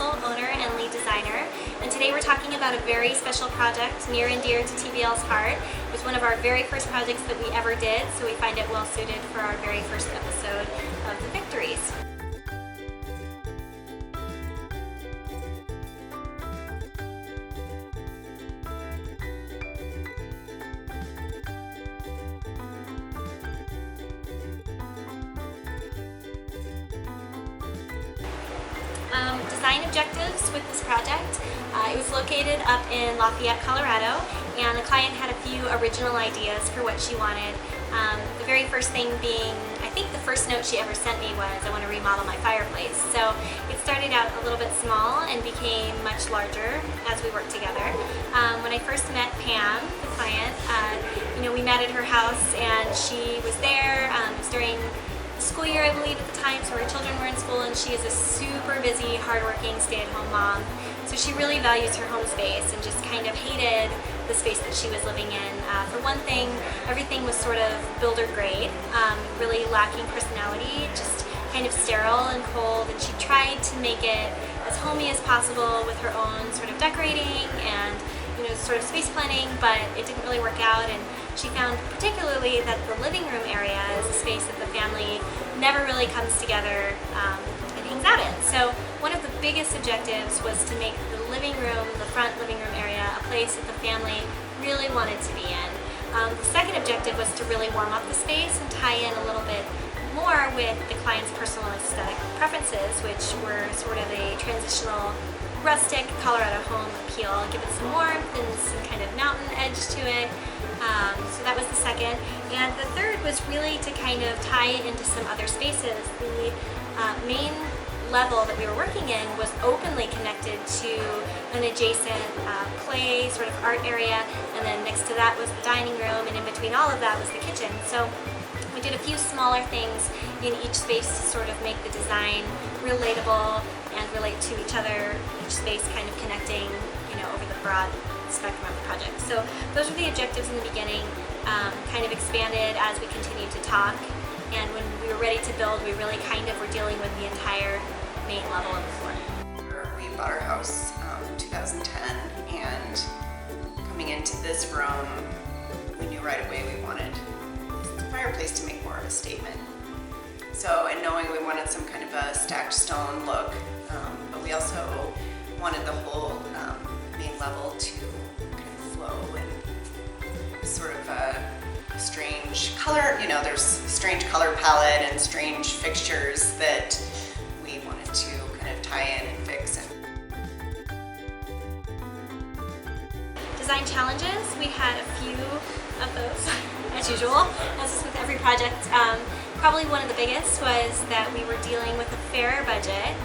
Transitional owner and lead designer, and today we're talking about a very special project near and dear to TBL's heart. It was one of our very first projects that we ever did, so we find it well suited for our very first episode of the Victories. Design objectives with this project. It was located up in Lafayette, Colorado, and the client had a few original ideas for what she wanted. The very first thing being, I think the first note she ever sent me was, I want to remodel my fireplace. So it started out a little bit small and became much larger as we worked together. When I first met Pam, the client, we met at her house and she was there. It was during school year, I believe, at the time, so her children were in school, and she is a super busy, hardworking, stay-at-home mom. So she really values her home space and just kind of hated the space that she was living in. For one thing, everything was sort of builder grade, really lacking personality, just kind of sterile and cold, and she tried to make it as homey as possible with her own sort of decorating and sort of space planning, but it didn't really work out. And she found particularly that the living room area is a space that the family never really comes together and hangs out in. So one of the biggest objectives was to make the living room, the front living room area, a place that the family really wanted to be in. The second objective was to really warm up the space and tie in a little bit more with the client's personal aesthetic preferences, which were sort of a transitional rustic Colorado home appeal, give it some warmth and some kind of mountain edge to it. So that was the second. And the third was really to kind of tie it into some other spaces. The main level that we were working in was openly connected to an adjacent play, sort of art area, and then next to that was the dining room, and in between all of that was the kitchen. So we did a few smaller things in each space to sort of make the design relatable and relate to each other, each space kind of connecting, over the broad spectrum of the project. So those were the objectives in the beginning, kind of expanded as we continued to talk, and when we were ready to build, we really kind of were dealing with the entire main level of the floor. We bought our house in 2010, and coming into this room, we knew right away we wanted the fireplace to make more of a statement. So, and knowing we wanted some kind of a stacked stone look, but we also wanted the whole main level to kind of flow and sort of a strange color, there's strange color palette and strange fixtures that we wanted to kind of tie in and fix. Design challenges, we had a few of those, as usual, as is with every project. Probably one of the biggest was that we were dealing with a fair budget,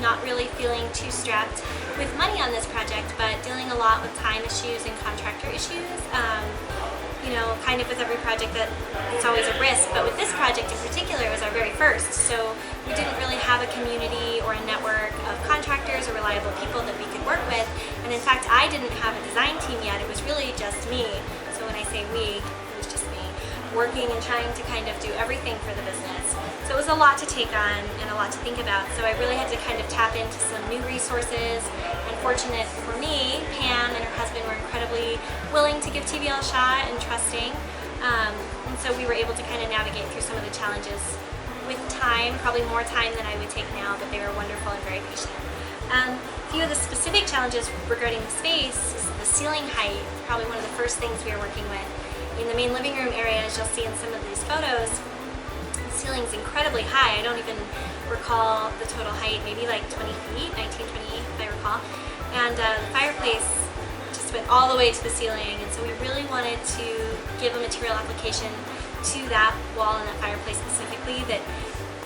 not really feeling too strapped with money on this project, but dealing a lot with time issues and contractor issues. Kind of with every project that it's always a risk, but with this project in particular, it was our very first. So we didn't really have a community or a network of contractors or reliable people that we could work with. And in fact, I didn't have a design team yet. It was really just me. So when I say we, it was just me working and trying to kind of do everything for the business. So it was a lot to take on and a lot to think about. So I really had to kind of tap into some new resources. And fortunate for me, Pam and her husband were incredibly willing to give TBL a shot and trusting. And so we were able to kind of navigate through some of the challenges with time, probably more time than I would take now, but they were wonderful and very patient. A few of the specific challenges regarding the space is the ceiling height, probably one of the first things we were working with. In the main living room area, as you'll see in some of these photos, the ceiling's incredibly high. I don't even recall the total height, maybe like 20 feet, 19, 20, if I recall. And the fireplace just went all the way to the ceiling, and so we really wanted to give a material application to that wall and that fireplace specifically that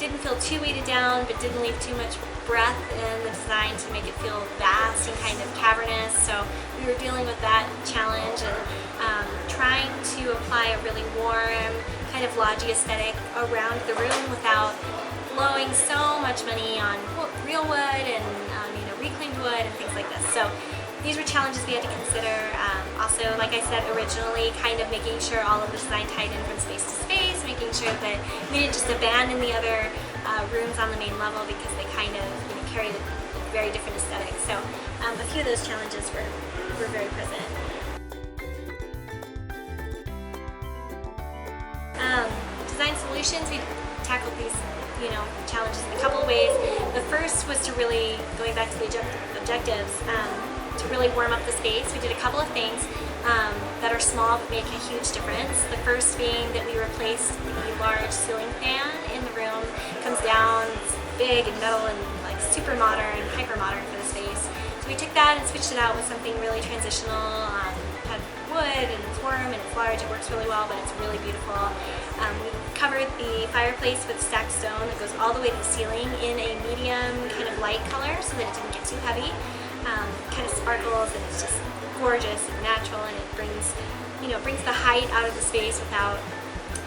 didn't feel too weighted down, but didn't leave too much breath in the design to make it feel vast and kind of cavernous. So we were dealing with that challenge and trying to apply a really warm, kind of lodgy aesthetic around the room without blowing so much money on real wood and reclaimed wood and things like this. So these were challenges we had to consider. Also, like I said originally, kind of making sure all of the design tied in from space to space, making sure that we didn't just abandon the other rooms on the main level because they kind of carry the very different aesthetic. So a few of those challenges were very present. Design solutions, we tackled these challenges in a couple of ways. The first was to really, going back to the objectives, to really warm up the space. We did a couple of things that are small but make a huge difference. The first being that we replaced the large ceiling fan in the room. It comes down, it's big and metal and like super modern, hyper modern for the space. So we took that and switched it out with something really transitional. Had wood and it's warm and it's large, it works really well, but it's really beautiful. We covered the fireplace with stacked stone that goes all the way to the ceiling in a medium kind of light color so that it didn't get too heavy. Kind of sparkles and it's just gorgeous and natural, and it brings the height out of the space without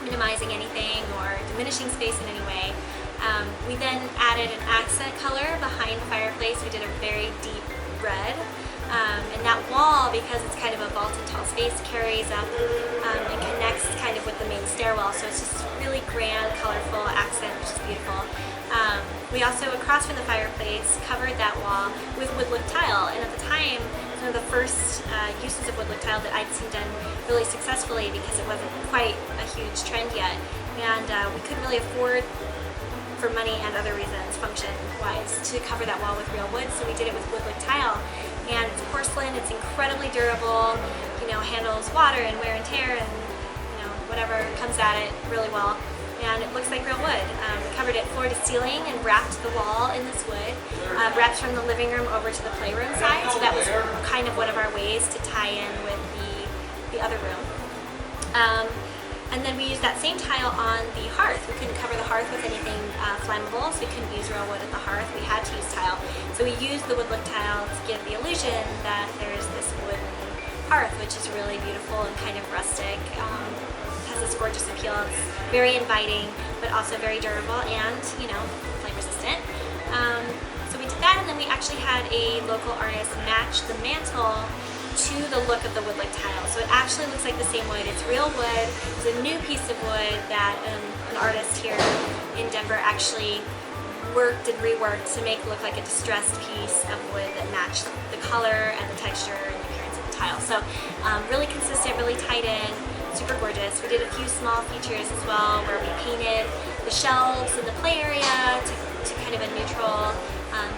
minimizing anything or diminishing space in any way. We then added an accent color behind the fireplace. We did a very deep red. And that wall, because it's kind of a vaulted tall space, carries up and connects kind of with the main stairwell. So it's just really grand, colorful accent, which is beautiful. We also, across from the fireplace, covered that wall with wood look tile. And at the time, one of the first uses of wood look tile that I'd seen done really successfully, because it wasn't quite a huge trend yet. And we couldn't really afford, for money and other reasons, function-wise, to cover that wall with real wood. So we did it with wood look tile. And it's porcelain, it's incredibly durable, handles water and wear and tear and whatever comes at it really well. And it looks like real wood. We covered it floor to ceiling and wrapped the wall in this wood. Wrapped from the living room over to the playroom side, so that was kind of one of our ways to tie in with the other room. And then we used that same tile on the hearth. We couldn't cover the hearth with anything flammable, so we couldn't use real wood at the hearth. We had to use tile. So we used the wood look tile to give the illusion that there's this wooden hearth, which is really beautiful and kind of rustic. Has this gorgeous appeal. It's very inviting, but also very durable and, flame resistant. So we did that, and then we actually had a local artist match the mantle to the look of the wood look tile. So it actually looks like the same wood. It's real wood. It's a new piece of wood that an artist here in Denver actually worked and reworked to make it look like a distressed piece of wood that matched the color and the texture and the appearance of the tile. So really consistent, really tight in, super gorgeous. We did a few small features as well where we painted the shelves in the play area to kind of a neutral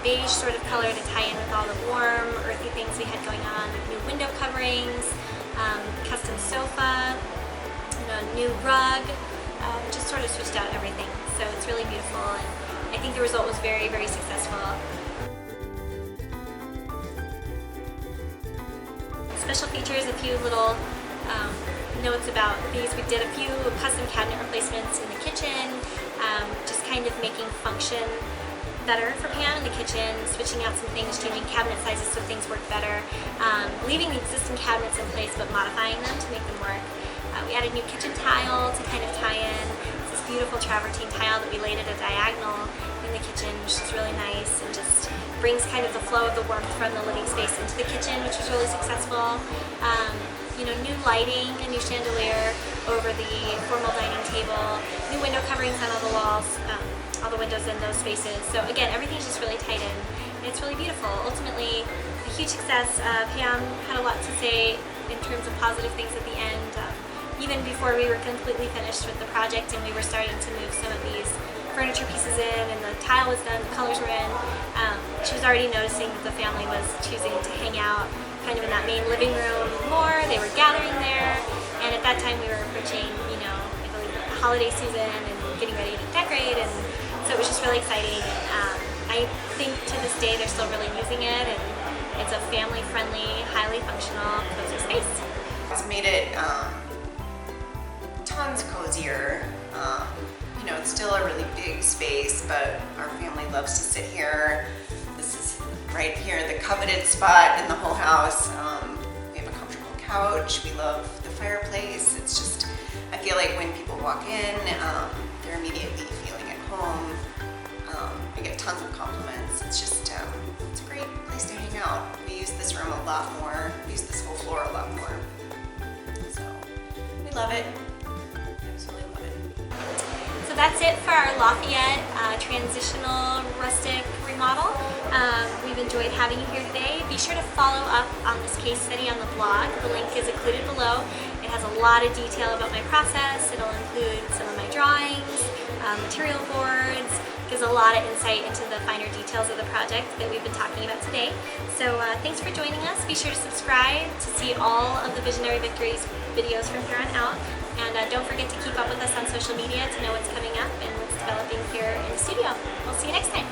beige sort of color to tie in with all the warm, earthy things we had going on. New window coverings, custom sofa, new rug, just sort of switched out everything. So it's really beautiful, and I think the result was very, very successful. Special features, a few little notes about these. We did a few custom cabinet replacements in the kitchen, just kind of making function better for Pam in the kitchen, switching out some things, changing cabinet sizes so things work better, leaving the existing cabinets in place but modifying them to make them work. We added new kitchen tile to kind of tie in. It's this beautiful travertine tile that we laid at a diagonal in the kitchen, which is really nice and just brings kind of the flow of the warmth from the living space into the kitchen, which was really successful. New lighting, a new chandelier over the formal dining table, new window coverings on all the walls, all the windows in those spaces. So again, everything's just really tight in, and it's really beautiful. Ultimately, a huge success. Pam had a lot to say in terms of positive things at the end. Even before we were completely finished with the project and we were starting to move some of these furniture pieces in and the tile was done, the colors were in, she was already noticing that the family was choosing to hang out kind of in that main living room more. They were gathering there, and at that time we were approaching, I believe the holiday season and getting ready to decorate, and so it was just really exciting. And I think to this day they're still really using it, and it's a family-friendly, highly functional, cozy space. It's made it tons cozier. It's still a really big space, but our family loves to sit here. This is right here, the coveted spot in the whole house. We have a comfortable couch. We love the fireplace. It's just, I feel like when people walk in, they're immediately feeling at home. I get tons of compliments. It's just, it's a great place to hang out. We use this room a lot more. We use this whole floor a lot more. So we love it. Absolutely love it. So that's it for our Lafayette transitional rustic remodel. We've enjoyed having you here today. Be sure to follow up on this case study on the blog. The link is included below. It has a lot of detail about my process. It'll include some of my drawings, material boards, gives a lot of insight into the finer details of the project that we've been talking about today. So thanks for joining us. Be sure to subscribe to see all of the Visionary Victories videos from here on out. And don't forget to keep up with us on social media to know what's coming up and what's developing here in the studio. We'll see you next time.